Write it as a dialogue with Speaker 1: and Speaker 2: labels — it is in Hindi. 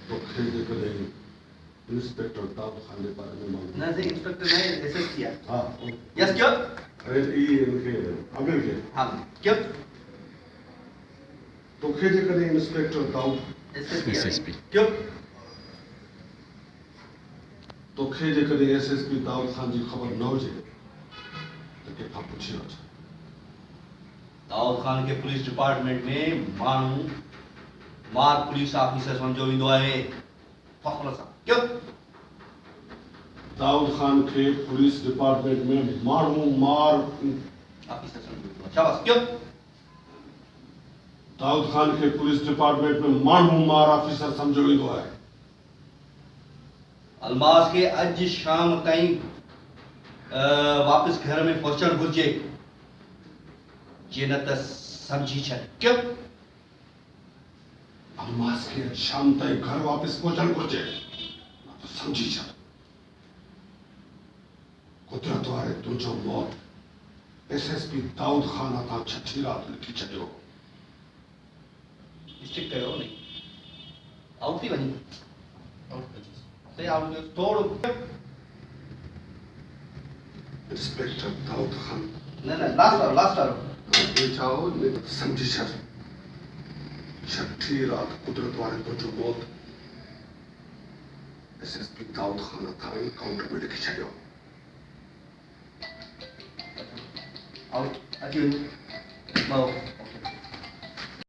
Speaker 1: तोखे जेकॾहिं इंस्पेक्टर दाऊद खान जे बारे में मालूम
Speaker 2: न से इंस्पेक्टर ने एसएसपी है।
Speaker 1: हाँ
Speaker 2: यस क्यों?
Speaker 1: अरे ये इनके आमिर के
Speaker 2: हाँ क्यों?
Speaker 1: तोखे जेकॾहिं इंस्पेक्टर दाऊद
Speaker 2: एसएसपी क्यों?
Speaker 1: तोखे जेकॾहिं एसएसपी दाऊद खान जी ख़बर न हुजे त कंहिंखां पुछी वठ।
Speaker 2: दाऊद खान के पुलिस डिपार्टमेंट में माण्हू मार पुलिस ऑफिसर समझो वेंदो आहे फ़ख्र सां। क्यों?
Speaker 1: दाऊद खान के पुलिस डिपार्टमेंट में माण्हू मार
Speaker 2: ऑफिसर समझो वेंदो आहे। शाबाश। क्यों?
Speaker 1: दाऊद खान के पुलिस डिपार्टमेंट में माण्हू मार ऑफिसर समझो वेंदो आहे।
Speaker 2: अलमास के अज शाम ताईं वापस घर में पहुंचण घुर्जे जे न त समझी छॾ। क्यों?
Speaker 1: अलमास के शाम ताईं घर वापस पहुंचण घुर्जे न त समझी छॾ। कुदरत वारे तुंहिंजो मौत एसएसपी दाऊद खान हथां छठी रात लिखी छॾियो।
Speaker 2: स्टिक कयो नहीं आउट थी वञी आउट से आउट थोड़ो
Speaker 1: इंस्पेक्टर दाऊद खान
Speaker 2: न लास्ट वारो
Speaker 1: ये चाहो नहीं तो समझी छॾ। छठी रात कुदरत वारे तुंहिंजो मौत एसएसपी दाऊद खान हथां काउंटर में लिखी छॾियो।
Speaker 2: आउट अची वञो